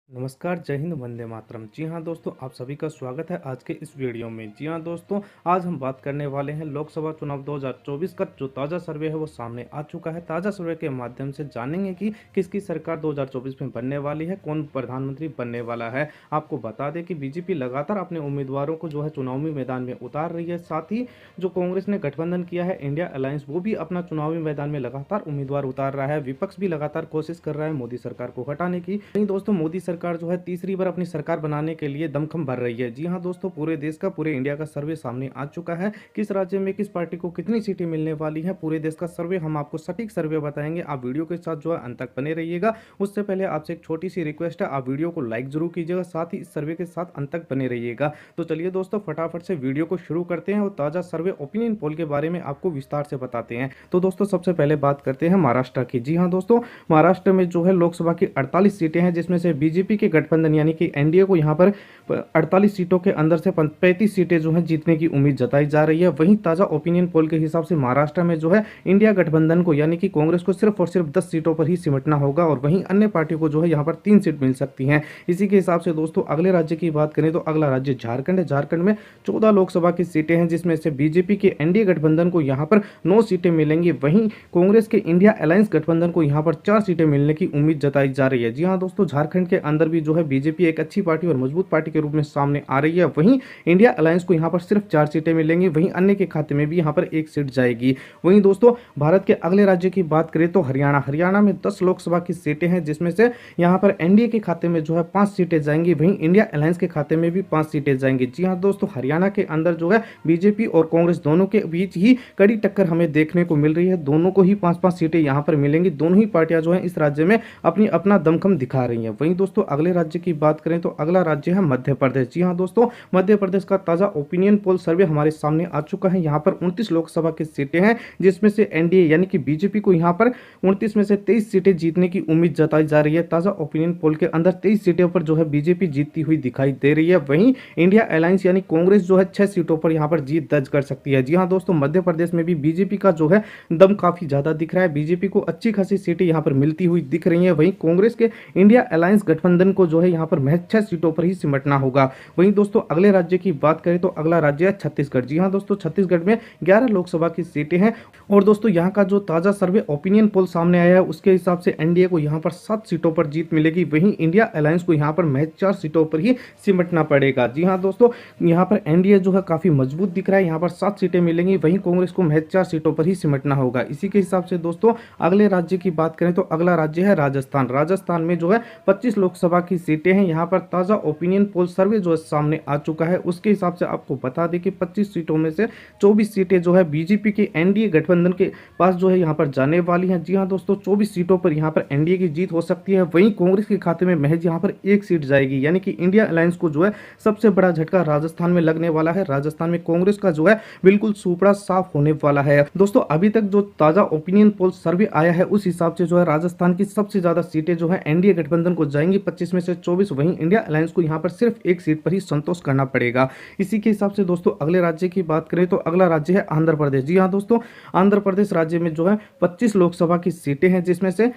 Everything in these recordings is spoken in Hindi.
नमस्कार, जय हिंद, वंदे मातरम। जी हाँ दोस्तों, आप सभी का स्वागत है आज के इस वीडियो में। जी हाँ दोस्तों, आज हम बात करने वाले हैं लोकसभा चुनाव 2024 का जो ताज़ा सर्वे है वो सामने आ चुका है। ताज़ा सर्वे के माध्यम से जानेंगे कि किसकी सरकार 2024 में बनने वाली है, कौन प्रधानमंत्री बनने वाला है। आपको बता दें कि बीजेपी लगातार अपने उम्मीदवारों को जो है चुनावी मैदान में उतार रही है। साथ ही जो कांग्रेस ने गठबंधन किया है इंडिया अलायंस, वो भी अपना चुनावी मैदान में लगातार उम्मीदवार उतार रहा है। विपक्ष भी लगातार कोशिश कर रहा है मोदी सरकार को हटाने की। वहीं दोस्तों, मोदी सरकार जो है तीसरी बार अपनी सरकार बनाने के लिए दमखम भर रही है। जी हाँ दोस्तों, पूरे देश का, पूरे इंडिया का सर्वे सामने आ चुका है। किस राज्य में किस पार्टी को कितनी सीटें मिलने वाली हैं, पूरे देश का सर्वे हम आपको सटीक सर्वे बताएंगे। आप वीडियो के साथ जो है अंत तक बने रहिएगा। उससे पहले आपसे एक छोटी सी रिक्वेस्ट है, आप वीडियो को लाइक जरूर कीजिएगा, साथ ही इस सर्वे के साथ अंत तक बने रहिएगा। तो चलिए दोस्तों, फटाफट से वीडियो को शुरू करते हैं और ताजा सर्वे ओपिनियन पोल के बारे में आपको विस्तार से बताते हैं। तो दोस्तों, सबसे पहले बात करते हैं महाराष्ट्र की। जी हाँ दोस्तों, महाराष्ट्र में जो है लोकसभा की 48 सीटें हैं, जिसमें से बीजेपी के गठबंधन यानी कि एनडीए को यहां पर 48 सीटों के अंदर से 35 सीटें जो हैं जीतने की उम्मीद जताई जा रही है। वहीं ताजा ओपिनियन पोल के हिसाब से महाराष्ट्र में जो है इंडिया गठबंधन को यानी कि कांग्रेस को सिर्फ और सिर्फ 10 सीटों पर ही सिमटना होगा और वहीं अन्य पार्टियों को जो है यहां पर 3 सीट मिल सकती हैं। इसी के हिसाब से दोस्तों, अगले राज्य की बात करें तो अगला राज्य झारखंड है। झारखंड में 14 लोकसभा की सीटें हैं, जिसमें से बीजेपी के एनडीए गठबंधन को यहां पर 9 सीटें मिलेंगी। वहीं कांग्रेस के इंडिया अलायंस गठबंधन को यहां पर 4 सीटें मिलने की उम्मीद जताई जा रही है। जी हाँ दोस्तों, झारखंड के अंदर भी जो है बीजेपी एक अच्छी पार्टी और मजबूत पार्टी के रूप में सामने आ रही है। वहीं इंडिया अलायंस को यहां पर सिर्फ 4 सीटें मिलेंगी, वहीं अन्य के खाते में भी यहां पर 1 सीट जाएगी। वहीं दोस्तों, भारत के अगले राज्य की बात करें तो हरियाणा में 10 लोकसभा की सीटें हैं, जिसमें से यहां पर एनडीए के खाते में जो है 5 सीटें जाएंगी, वहीं इंडिया अलायंस के खाते में भी 5 सीटें जाएंगी। जी हाँ दोस्तों, हरियाणा के अंदर जो है बीजेपी और कांग्रेस दोनों के बीच ही कड़ी टक्कर हमें देखने को मिल रही है। दोनों को ही 5-5 सीटें यहां पर मिलेंगी। दोनों ही पार्टियां जो है इस राज्य में अपना दमखम दिखा रही हैं। वहीं दोस्तों, अगले राज्य की बात करें तो अगला राज्य है मध्य प्रदेश। जी हाँ दोस्तों, मध्य प्रदेश का ताजा ओपिनियन पोल सर्वे हमारे सामने आ चुका है। यहाँ पर 29 लोकसभा की सीटें हैं, जिसमें से एनडीए यानी कि बीजेपी को यहाँ पर 29 में से 23 सीटें जीतने की उम्मीद जताई जा रही है। ताजा ओपिनियन पोल के अंदर 23 सीटों पर जो है बीजेपी जीतती हुई दिखाई दे रही है। वहीं इंडिया अलायंस यानी कांग्रेस जो है 6 सीटों पर यहाँ पर जीत दर्ज कर सकती है। जी हाँ दोस्तों, मध्य प्रदेश में भी बीजेपी का जो है दम काफी ज्यादा दिख रहा है। बीजेपी को अच्छी खासी सीटें यहाँ पर मिलती हुई दिख रही है। वहीं कांग्रेस के इंडिया अलायंस गठबंधन को जो है यहाँ पर महज 6 सीटों पर ही सिमटना होगा। वहीं दोस्तों, अगले राज्य की बात करें तो अगला राज्य है छत्तीसगढ़। जी हाँ दोस्तों, छत्तीसगढ़ में 11 लोकसभा की सीटें हैं और दोस्तों यहाँ का जो ताजा सर्वे ओपिनियन पोल सामने आया है उसके हिसाब से एनडीए को यहाँ पर 7 सीटों पर जीत मिलेगी, वहीं इंडिया अलायंस को यहाँ पर महज 4 सीटों पर ही सिमटना पड़ेगा। जी हाँ दोस्तों, यहाँ पर एनडीए जो है काफी मजबूत दिख रहा है, यहाँ पर 7 सीटें मिलेंगी, वहीं कांग्रेस को महज 4 सीटों पर ही सिमटना होगा। इसी के हिसाब से दोस्तों, अगले राज्य की बात करें तो अगला राज्य है राजस्थान। राजस्थान में जो है 25 लोकसभा की सीटें हैं। यहाँ पर ताजा ओपिनियन पोल सर्वे जो है सामने आ चुका है, उसके हिसाब से आपको बता दें कि 25 सीटों में से 24 सीटें जो है बीजेपी के एनडीए गठबंधन के पास जो है यहाँ पर जाने वाली हैं। जी हाँ दोस्तों, 24 सीटों पर यहाँ पर एनडीए की जीत हो सकती है। वहीं कांग्रेस के खाते में महज यहाँ पर 1 सीट जाएगी, यानी कि इंडिया अलायंस को जो है सबसे बड़ा झटका राजस्थान में लगने वाला है। राजस्थान में कांग्रेस का जो है बिल्कुल सुपड़ा साफ होने वाला है। दोस्तों, अभी तक जो ताजा ओपिनियन पोल सर्वे आया है उस हिसाब से जो है राजस्थान की सबसे ज्यादा सीटें जो है एनडीए गठबंधन को जाएंगी, 25 में से 24। वहीं इंडिया अलायंस को यहाँ पर सिर्फ 1 सीट पर ही संतोष करना पड़ेगा। इसी के हिसाब से दोस्तों, अगले राज्य की बात करें तो अगला राज्य है आंध्र प्रदेश। जी हाँ दोस्तों, आंध्र प्रदेश राज्य में जो है 25 लोकसभा की सीटें हैं, जिसमें से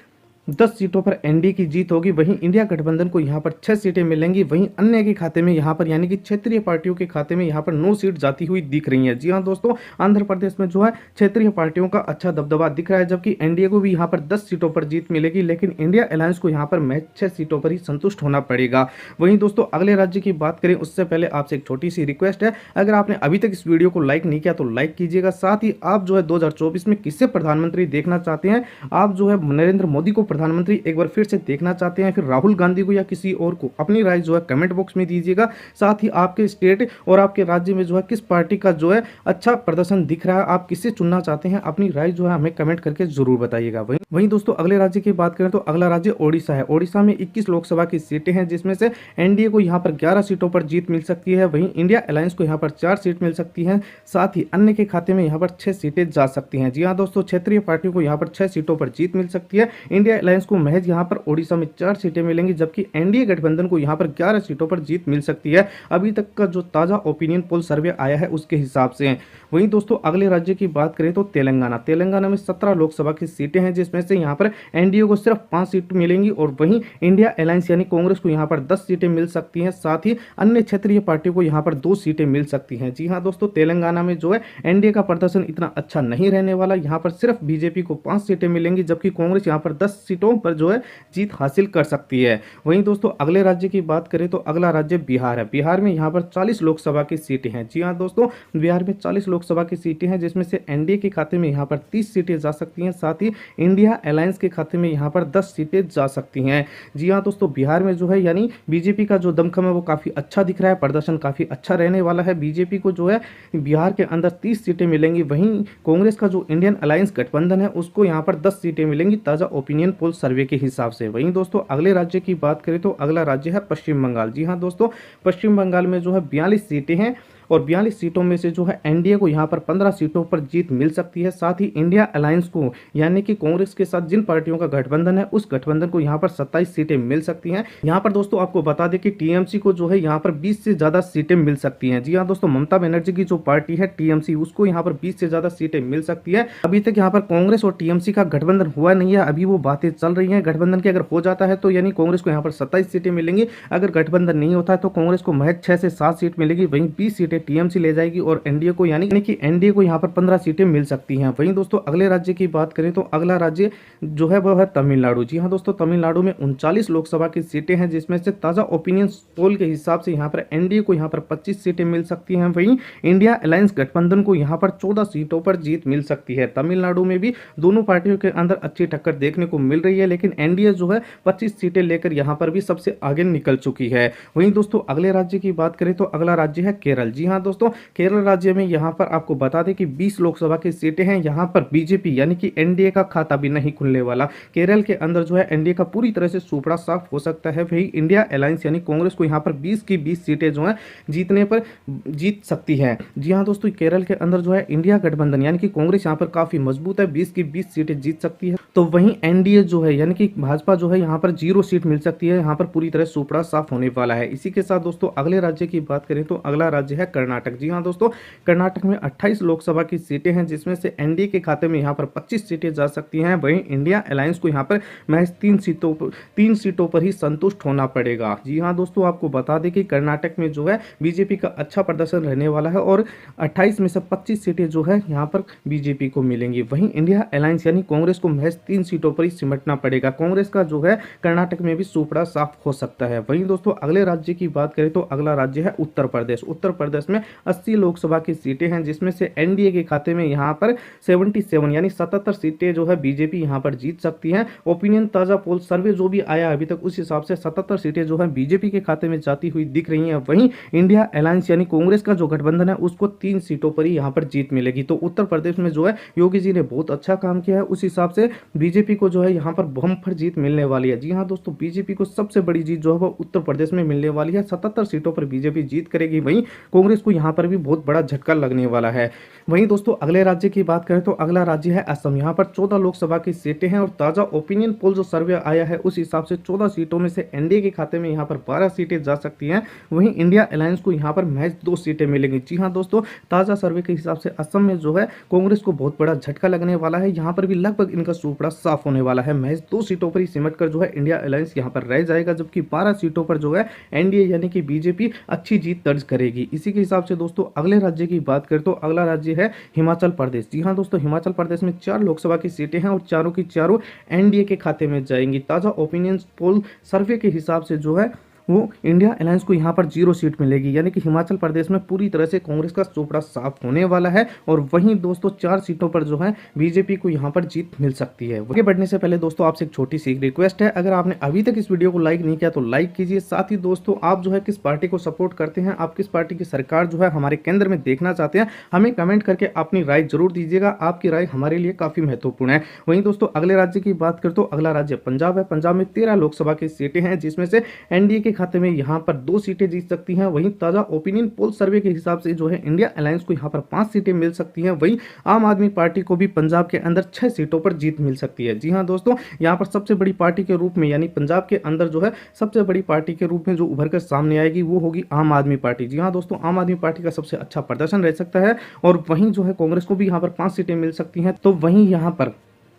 10 सीटों पर एनडीए की जीत होगी। वहीं इंडिया गठबंधन को यहां पर 6 सीटें मिलेंगी, वहीं अन्य के खाते में यहां पर यानी कि क्षेत्रीय पार्टियों के खाते में यहां पर 9 सीट जाती हुई दिख रही हैं। जी हां दोस्तों, आंध्र प्रदेश में जो है क्षेत्रीय पार्टियों का अच्छा दबदबा दिख रहा है, जबकि एनडीए को भी यहां पर 10 सीटों पर जीत मिलेगी, लेकिन इंडिया अलायंस को यहां पर महज 6 सीटों पर ही संतुष्ट होना पड़ेगा। वहीं दोस्तों, अगले राज्य की बात करें उससे पहले आपसे एक छोटी सी रिक्वेस्ट है, अगर आपने अभी तक इस वीडियो को लाइक नहीं किया तो लाइक कीजिएगा। साथ ही आप जो है 2024 में किससे प्रधानमंत्री देखना चाहते हैं, आप जो है नरेंद्र मोदी को प्रधानमंत्री एक बार फिर से देखना चाहते हैं, फिर राहुल गांधी को या किसी और को, अपनी राय जो है कमेंट बॉक्स में दीजिएगा। साथ ही आपके स्टेट और आपके राज्य में जो है किस पार्टी का जो है अच्छा प्रदर्शन दिख रहा है, आप किसे चुनना चाहते हैं, अपनी राय जो है हमें कमेंट करके जरूर बताइएगा। वहीं दोस्तों, अगले राज्य की बात करें तो अगला राज्य ओडिशा है। ओडिशा में 21 लोकसभा की सीटें हैं, जिसमें से एनडीए को यहां पर 11 सीटों पर जीत मिल सकती है, वहीं इंडिया अलायंस को यहां पर 4 सीट मिल सकती है। साथ ही अन्य के खाते में यहां पर 6 सीटें जा सकती हैं। जी हां दोस्तों, क्षेत्रीय पार्टियों को यहां पर 6 सीटों पर जीत मिल सकती है। इंडिया अलायंस को महज यहाँ पर ओडिशा में 4 सीटें मिलेंगी, जबकि एनडीए गठबंधन को यहाँ पर 11 सीटों पर जीत मिल सकती है, अभी तक का जो ताज़ा ओपिनियन पोल सर्वे आया है उसके हिसाब से। वहीं दोस्तों अगले राज्य की बात करें तो तेलंगाना में 17 लोकसभा की सीटें हैं, जिसमें से यहाँ पर एनडीए को सिर्फ 5 सीट मिलेंगी और वहीं इंडिया अलायंस यानी कांग्रेस को यहाँ पर 10 सीटें मिल सकती हैं, साथ ही अन्य क्षेत्रीय पार्टियों को यहाँ पर 2 सीटें मिल सकती हैं। जी हाँ दोस्तों, तेलंगाना में जो है एनडीए का प्रदर्शन इतना अच्छा नहीं रहने वाला, यहाँ पर सिर्फ बीजेपी को 5 सीटें मिलेंगी, जबकि कांग्रेस यहाँ पर 10 सीटों पर जो है जीत हासिल कर सकती है। वहीं दोस्तों अगले राज्य की बात करें तो अगला राज्य बिहार है। बिहार में यहाँ पर 40 लोकसभा की सीटें हैं। जी हाँ दोस्तों, बिहार में 40 लोकसभा की सीटें हैं, जिसमें से एनडीए के खाते में यहाँ पर 30 सीटें जा सकती हैं, साथ ही इंडिया अलायंस के खाते में यहाँ पर 10 सीटें जा सकती हैं। जी हाँ दोस्तों, बिहार में जो है यानी बीजेपी का जो दमखम है वो काफ़ी अच्छा दिख रहा है, प्रदर्शन काफ़ी अच्छा रहने वाला है। बीजेपी को जो है बिहार के अंदर 30 सीटें मिलेंगी, वहीं कांग्रेस का जो इंडियन अलायंस गठबंधन है उसको यहाँ पर 10 सीटें मिलेंगी ताज़ा ओपिनियन पोल सर्वे के हिसाब से। वहीं दोस्तों अगले राज्य की बात करें तो अगला राज्य है पश्चिम बंगाल। जी हाँ दोस्तों, पश्चिम बंगाल में जो है 42 सीटें हैं और 42 सीटों में से जो है एनडीए को यहाँ पर 15 सीटों पर जीत मिल सकती है, साथ ही इंडिया अलायंस को यानी कि कांग्रेस के साथ जिन पार्टियों का गठबंधन है उस गठबंधन को यहाँ पर 27 सीटें मिल सकती हैं। यहाँ पर दोस्तों आपको बता दें कि टीएमसी को जो है यहाँ पर 20 से ज़्यादा सीटें मिल सकती हैं। जी हाँ दोस्तों, ममता बनर्जी की जो पार्टी है टीएमसी, उसको यहाँ पर 20 से ज़्यादा सीटें मिल सकती है। अभी तक यहाँ पर कांग्रेस और टीएमसी का गठबंधन हुआ नहीं है, अभी वो बातें चल रही हैं। गठबंधन की अगर हो जाता है तो यानी कांग्रेस को यहाँ पर 27 सीटें मिलेंगी, अगर गठबंधन नहीं होता है तो कांग्रेस को महज 6 से 7 सीट मिलेगी, वहीं 20 सीटें टीएमसी ले जाएगी और एनडीए को यानी कि एनडीए को यहाँ पर 15 सीटें मिल सकती हैं। वहीं दोस्तों अगले राज्य की बात करें तो अगला राज्य जो है वो है तमिलनाडु। जी हाँ दोस्तों, तमिलनाडु में 39 लोकसभा की सीटें हैं, जिसमें से ताज़ा ओपिनियन पोल के हिसाब से यहाँ पर एनडीए को यहाँ पर 25 सीटें मिल सकती हैं, वहीं इंडिया अलायंस गठबंधन को यहाँ पर 14 सीटों पर जीत मिल सकती है। तमिलनाडु में भी दोनों पार्टियों के अंदर अच्छी टक्कर देखने को मिल रही है, लेकिन एनडीए जो है 25 सीटें लेकर यहाँ पर भी सबसे आगे निकल चुकी है। वहीं दोस्तों अगले राज्य की बात करें तो अगला राज्य है केरल। जी हाँ दोस्तों, केरल राज्य में यहाँ पर आपको बता दें कि 20 लोकसभा की सीटें हैं, यहाँ पर बीजेपी यानी कि एनडीए का खाता भी नहीं खुलने वाला। केरल के अंदर जो है एनडीए का पूरी तरह से सुपड़ा साफ हो सकता है, वही इंडिया अलायंस यानी कांग्रेस को यहाँ पर 20 की 20 सीटें जो है जीतने पर जीत सकती है। जी हाँ दोस्तों, केरल के अंदर जो है इंडिया गठबंधन यानी कि कांग्रेस यहाँ पर काफी मजबूत है, 20 की 20 सीटें जीत सकती है, तो वहीं एनडीए जो है यानी कि भाजपा जो है यहाँ पर 0 सीट मिल सकती है। यहाँ पर पूरी तरह सुपड़ा साफ होने वाला है। इसी के साथ दोस्तों अगले राज्य की बात करें तो अगला राज्य है कर्नाटक। जी हाँ दोस्तों, कर्नाटक में 28 लोकसभा की सीटें हैं, जिसमें से एनडीए के खाते में यहाँ पर 25 सीटें जा सकती हैं, वहीं इंडिया अलायंस को यहाँ पर महज 3 सीटों पर ही संतुष्ट होना पड़ेगा। जी हाँ दोस्तों, आपको बता दें कि कर्नाटक में जो है बीजेपी का अच्छा प्रदर्शन रहने वाला है और 28 में से 25 सीटें जो है यहाँ पर बीजेपी को मिलेंगी, वहीं इंडिया अलायंस यानी कांग्रेस को महज 3 सीटों पर ही सिमटना पड़ेगा। कांग्रेस का जो है कर्नाटक में भी सुपड़ा साफ हो सकता है। वहीं दोस्तों अगले राज्य की बात करें तो अगला राज्य है उत्तर प्रदेश। उत्तर प्रदेश में 80 लोकसभा की सीटें हैं, जिसमें से एनडीए के खाते में यहाँ पर 77 यानी 77 सीटें जो है बीजेपी यहाँ पर जीत सकती है। ओपिनियन ताजा पोल सर्वे जो भी आया अभी तक उस हिसाब से 77 सीटें जो है बीजेपी के खाते में जाती हुई दिख रही हैं, वहीं इंडिया अलायंस यानी कांग्रेस का जो गठबंधन है उसको 3 सीटों पर ही यहाँ पर जीत मिलेगी। तो उत्तर प्रदेश में जो है योगी जी ने बहुत अच्छा काम किया है, उस हिसाब से बीजेपी को जो है यहाँ पर बम्पर जीत मिलने वाली है। जी हाँ दोस्तों, बीजेपी को सबसे बड़ी जीत जो है वो उत्तर प्रदेश में मिलने वाली है। 77 सीटों पर बीजेपी जीत करेगी, वहीं कांग्रेस को यहाँ पर भी बहुत बड़ा झटका लगने वाला है। वहीं दोस्तों अगले राज्य की बात करें तो अगला राज्य है असम। यहाँ पर 14 लोकसभा की सीटें हैं और ताजा ओपिनियन पोल जो सर्वे आया है उस हिसाब से 14 सीटों में से एनडीए के खाते में यहाँ पर 12 सीटें जा सकती हैं, वहीं इंडिया अलायंस को यहाँ पर महज 2 सीटें मिलेंगी। जी हाँ दोस्तों, ताजा सर्वे के हिसाब से असम में जो है कांग्रेस को बहुत बड़ा झटका लगने वाला है। यहाँ पर भी लगभग इनका सुपड़ा साफ होने वाला है। महज 2 सीटों पर ही सिमट कर जो है इंडिया अलायंस यहाँ पर रह जाएगा, जबकि 12 सीटों पर जो है एनडीए यानी कि बीजेपी अच्छी जीत दर्ज करेगी। इसी के हिसाब से दोस्तों अगले राज्य की बात करें तो अगला राज्य है हिमाचल प्रदेश। जी हाँ दोस्तों, हिमाचल प्रदेश में 4 लोकसभा की सीटें हैं और चारों की चारों एनडीए के खाते में जाएंगी। ताजा ओपिनियन पोल सर्वे के हिसाब से जो है वो इंडिया अलायंस को यहाँ पर 0 सीट मिलेगी, यानी कि हिमाचल प्रदेश में पूरी तरह से कांग्रेस का सुपड़ा साफ होने वाला है। और वहीं दोस्तों 4 सीटों पर जो है बीजेपी को यहाँ पर जीत मिल सकती है। आगे बढ़ने से पहले दोस्तों आपसे एक छोटी सी रिक्वेस्ट है, अगर आपने अभी तक इस वीडियो को लाइक नहीं किया तो लाइक कीजिए। साथ ही दोस्तों आप जो है किस पार्टी को सपोर्ट करते हैं, आप किस पार्टी की सरकार जो है हमारे केंद्र में देखना चाहते हैं, हमें कमेंट करके अपनी राय जरूर दीजिएगा। आपकी राय हमारे लिए काफी महत्वपूर्ण है। वहीं दोस्तों अगले राज्य की बात करें तो अगला राज्य पंजाब है। पंजाब में 13 लोकसभा की सीटें हैं, जिसमें से एनडीए के खाते में यहाँ पर 2 सीटें जीत सकती हैं। वहीं ताज़ा ओपिनियन पोल सर्वे के हिसाब से जो है इंडिया अलायंस को यहाँ पर 5 सीटें मिल सकती हैं। वहीं आम आदमी पार्टी को भी पंजाब के अंदर 6 सीटों पर जीत मिल सकती है। जी हाँ दोस्तों, यहाँ पर सबसे बड़ी पार्टी के रूप में यानी पंजाब के अंदर जो है सबसे बड़ी पार्टी के रूप में जो उभर कर सामने आएगी वो होगी आम आदमी पार्टी। जी हाँ दोस्तों, आम आदमी पार्टी का सबसे अच्छा प्रदर्शन रह सकता है और वहीं जो है कांग्रेस को भी यहाँ पर 5 सीटें मिल सकती हैं। तो वहीं यहाँ पर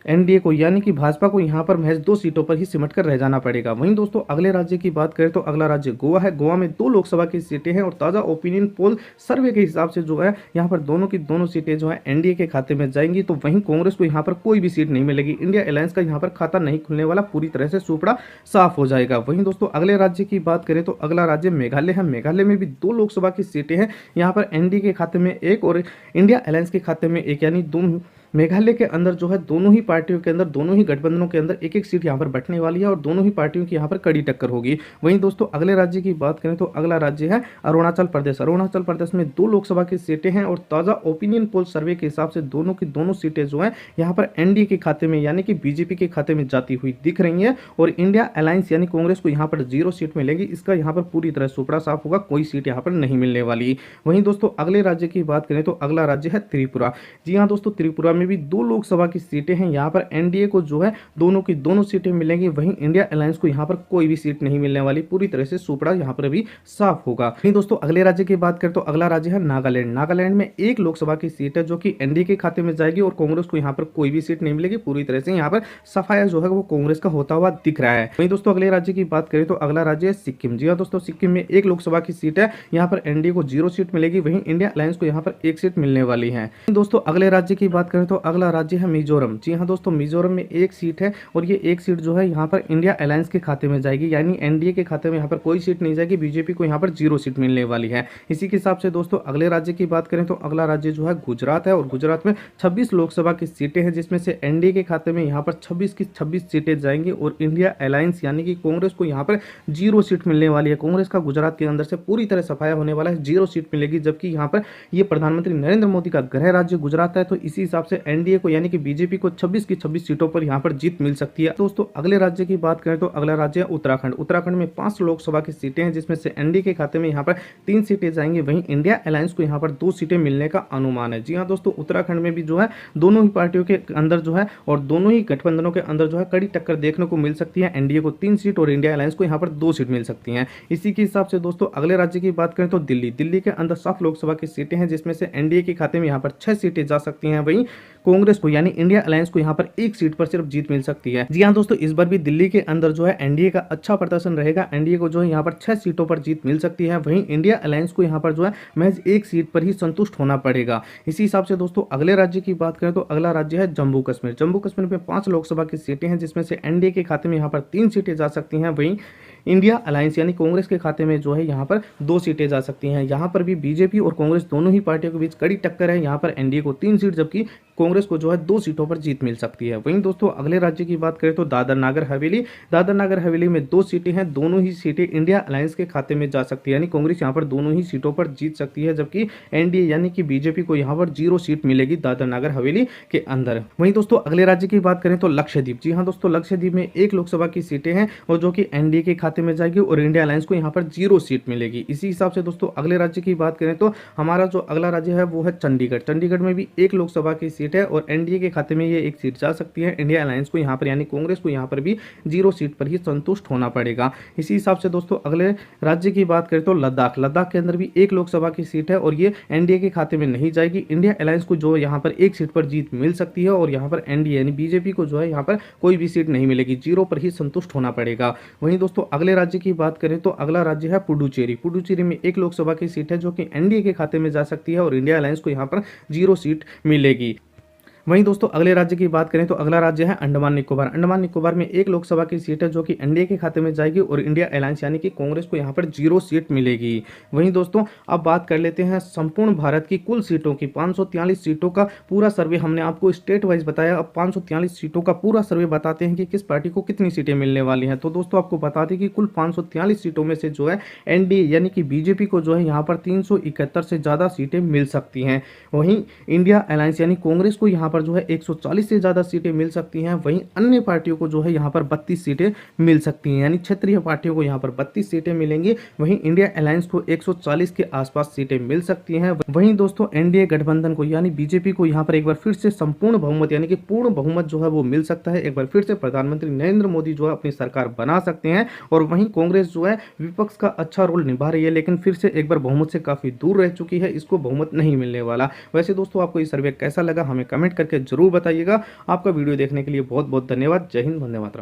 एनडीए को यानी कि भाजपा को यहाँ पर महज 2 सीटों पर ही सिमट कर रह जाना पड़ेगा। वहीं दोस्तों अगले राज्य की बात करें तो अगला राज्य गोवा है। गोवा में 2 लोकसभा की सीटें हैं और ताज़ा ओपिनियन पोल सर्वे के हिसाब से जो है यहाँ पर दोनों की दोनों सीटें जो है एनडीए के खाते में जाएंगी। तो वहीं कांग्रेस को यहाँ पर कोई भी सीट नहीं मिलेगी। इंडिया अलायंस का यहाँ पर खाता नहीं खुलने वाला, पूरी तरह से सूपड़ा साफ हो जाएगा। वहीं दोस्तों अगले राज्य की बात करें तो अगला राज्य मेघालय है। मेघालय में भी 2 लोकसभा की सीटें हैं। यहाँ पर एनडीए के खाते में एक और इंडिया अलायंस के खाते में एक, यानी मेघालय के अंदर जो है दोनों ही पार्टियों के अंदर, दोनों ही गठबंधनों के अंदर एक एक सीट यहाँ पर बंटने वाली है और दोनों ही पार्टियों की यहाँ पर कड़ी टक्कर होगी। वहीं दोस्तों अगले राज्य की बात करें तो अगला राज्य है अरुणाचल प्रदेश। अरुणाचल प्रदेश में 2 लोकसभा की सीटें हैं और ताज़ा ओपिनियन पोल सर्वे के हिसाब से दोनों की दोनों सीटें जो है यहाँ पर एनडीए के खाते में यानी कि बीजेपी के खाते में जाती हुई दिख रही है और इंडिया अलायंस यानी कांग्रेस को यहाँ पर 0 सीट मिलेगी। इसका यहाँ पर पूरी तरह सुपड़ा साफ होगा, कोई सीट यहाँ पर नहीं मिलने वाली। वहीं दोस्तों अगले राज्य की बात करें तो अगला राज्य है त्रिपुरा। जी हाँ दोस्तों, त्रिपुरा में भी 2 लोकसभा की सीटें हैं। यहाँ पर एनडीए को जो है दोनों की दोनों सीटें मिलेंगी। वहीं इंडिया अलायंस को यहाँ पर कोई भी सीट नहीं मिलने वाली, पूरी तरह से सुपड़ा यहाँ पर भी साफ होगा। वहीं दोस्तों अगले राज्य की बात करें तो अगला राज्य है नागालैंड। नागालैंड में 1 लोकसभा की सीट है जो कि एनडीए के खाते में जाएगी और कांग्रेस को यहाँ पर कोई भी सीट नहीं मिलेगी। पूरी तरह से यहाँ पर सफाया जो है वो कांग्रेस का होता हुआ दिख रहा है। वहीं दोस्तों अगले राज्य की बात करें तो अगला राज्य है सिक्किम। जी हाँ दोस्तों, सिक्किम में 1 लोकसभा की सीट है। यहाँ पर एनडीए को 0 सीट मिलेगी। वहीं इंडिया अलायंस को यहाँ पर 1 सीट मिलने वाली है। दोस्तों अगले राज्य की बात करें तो अगला राज्य है मिजोरम। जी हाँ दोस्तों, मिजोरम में 1 सीट है और ये 1 सीट जो है यहाँ पर इंडिया अलायंस के खाते में जाएगी, यानी एनडीए के खाते में यहाँ पर कोई सीट नहीं जाएगी। बीजेपी को यहाँ पर 0 सीट मिलने वाली है। इसी के हिसाब से दोस्तों अगले राज्य की बात करें तो अगला राज्य जो है गुजरात है और गुजरात में 26 लोकसभा की सीटें हैं, जिसमें से एनडीए के खाते में यहाँ पर 26 की 26 सीटें जाएंगी और इंडिया अलायंस यानी कि कांग्रेस को यहाँ पर 0 सीट मिलने वाली है। कांग्रेस का गुजरात के अंदर से पूरी तरह सफाया होने वाला है, 0 सीट मिलेगी। जबकि यहाँ पर ये प्रधानमंत्री नरेंद्र मोदी का गृह राज्य गुजरात है, तो इसी हिसाब से एनडीए को यानी कि बीजेपी को 26 की 26 सीटों पर यहाँ पर जीत मिल सकती है। दोस्तों अगले राज्य की बात करें तो अगला राज्य है उत्तराखंड। उत्तराखंड में 5 लोकसभा की सीटें हैं, जिसमें से एनडीए के खाते में यहाँ पर 3 सीटें जाएंगी। वहीं इंडिया अलायंस को यहाँ पर 2 सीटें मिलने का अनुमान है। जी हाँ दोस्तों, उत्तराखंड में भी जो है दोनों ही पार्टियों के अंदर जो है और दोनों ही गठबंधनों के अंदर जो है कड़ी टक्कर देखने को मिल सकती है। एनडीए को 3 सीट और इंडिया अलायंस को यहाँ पर 2 सीट मिल सकती हैं। इसी के हिसाब से दोस्तों अगले राज्य की बात करें तो दिल्ली। दिल्ली के अंदर 7 लोकसभा की सीटें हैं, जिसमें से एनडीए के खाते में यहाँ पर 6 सीटें जा सकती हैं। वहीं कांग्रेस को यानी इंडिया अलायंस को यहाँ पर 1 सीट पर सिर्फ जीत मिल सकती है। जी हाँ दोस्तों, इस बार भी दिल्ली के अंदर जो है एनडीए का अच्छा प्रदर्शन रहेगा। एनडीए को जो है यहाँ पर 6 सीटों पर जीत मिल सकती है। वहीं इंडिया अलायंस को यहाँ पर जो है महज 1 सीट पर ही संतुष्ट होना पड़ेगा। इसी हिसाब से दोस्तों अगले राज्य की बात करें तो अगला राज्य है जम्मू कश्मीर। जम्मू कश्मीर में 5 लोकसभा की सीटें हैं, जिसमें से एनडीए के खाते में यहाँ पर 3 सीटें जा सकती हैं। वहीं इंडिया अलायंस यानी कांग्रेस के खाते में जो है यहाँ पर 2 सीटें जा सकती हैं। यहाँ पर भी बीजेपी और कांग्रेस दोनों ही पार्टियों के बीच कड़ी टक्कर है। यहाँ पर एनडीए को 3 सीट जबकि कांग्रेस को जो है 2 सीटों पर जीत मिल सकती है। वहीं दोस्तों अगले राज्य की बात करें तो दादर नागर हवेली। दादर नागर हवेली में 2 सीटें हैं, दोनों ही सीटें इंडिया अलायंस के खाते में जा सकती है, यानी कांग्रेस यहाँ पर दोनों ही सीटों पर जीत सकती है। जबकि एनडीए यानी कि बीजेपी को यहाँ पर 0 सीट मिलेगी दादर नागर हवेली के अंदर। वहीं दोस्तों अगले राज्य की बात करें तो लक्षद्वीप। जी हाँ दोस्तों, लक्षद्वीप में 1 लोकसभा की सीटें हैं और जो कि एनडीए के खाते में जाएगी और इंडिया अलायंस को यहाँ पर 0 सीट मिलेगी। इसी हिसाब से दोस्तों अगले राज्य की बात करें तो हमारा जो अगला राज्य है वो है चंडीगढ़। चंडीगढ़ में भी 1 लोकसभा की सीट है और एनडीए के खाते में ये 1 सीट जा सकती है। इंडिया अलायंस को यहाँ पर यानी कांग्रेस को यहाँ पर भी 0 सीट पर ही संतुष्ट होना पड़ेगा। इसी हिसाब से दोस्तों अगले राज्य की बात करें तो लद्दाख। लद्दाख के अंदर भी 1 लोकसभा की सीट है और ये एनडीए के खाते में नहीं जाएगी। इंडिया अलायंस को जो यहाँ पर 1 सीट पर जीत मिल सकती है और यहाँ पर एनडीए यानी बीजेपी को जो है यहाँ पर कोई भी सीट नहीं मिलेगी, 0 पर ही संतुष्ट होना पड़ेगा। वहीं दोस्तों अगले राज्य की बात करें तो अगला राज्य है पुडुचेरी। पुडुचेरी में 1 लोकसभा की सीट है जो कि एनडीए के खाते में जा सकती है और इंडिया अलायंस को यहाँ पर 0 सीट मिलेगी। वहीं दोस्तों अगले राज्य की बात करें तो अगला राज्य है अंडमान निकोबार। अंडमान निकोबार में 1 लोकसभा की सीट है जो कि एनडीए के खाते में जाएगी और इंडिया अलायंस यानी कि कांग्रेस को यहाँ पर 0 सीट मिलेगी। वहीं दोस्तों अब बात कर लेते हैं संपूर्ण भारत की कुल सीटों की। 543 सीटों का पूरा सर्वे हमने आपको स्टेट वाइज बताया। अब 543 सीटों का पूरा सर्वे बताते हैं कि किस पार्टी को कितनी सीटें मिलने वाली हैं। तो दोस्तों आपको बता दें कि कुल 543 सीटों में से जो है एनडीए यानी कि बीजेपी को जो है यहाँ पर 371 से ज़्यादा सीटें मिल सकती हैं। वहीं इंडिया अलायंस यानी कांग्रेस को यहाँ पर जो है 140 से ज़्यादा सीटें मिल सकती हैं। वहीं अन्य पार्टियों को जो है यहाँ पर 32 सीटें मिल सकती हैं, यानी क्षेत्रीय पार्टियों को यहाँ पर 32 सीटें मिलेंगी। वहीं इंडिया अलायंस को 140 के आसपास सीटें मिल सकती हैं। वहीं दोस्तों एनडीए गठबंधन को यानी बीजेपी को यहाँ पर एक बार फिर से संपूर्ण बहुमत यानी कि पूर्ण बहुमत जो है वो मिल सकता है। एक बार फिर से प्रधानमंत्री नरेंद्र मोदी जो है अपनी सरकार बना सकते हैं। और वहीं कांग्रेस जो है विपक्ष का अच्छा रोल निभा रही है, लेकिन फिर से एक बार बहुमत से काफी दूर रह चुकी है, इसको बहुमत नहीं मिलने वाला। वैसे दोस्तों आपको ये सर्वे कैसा लगा हमें कमेंट करके जरूर बताइएगा। आपका वीडियो देखने के लिए बहुत बहुत धन्यवाद। जय हिंद, वंदे मातरम।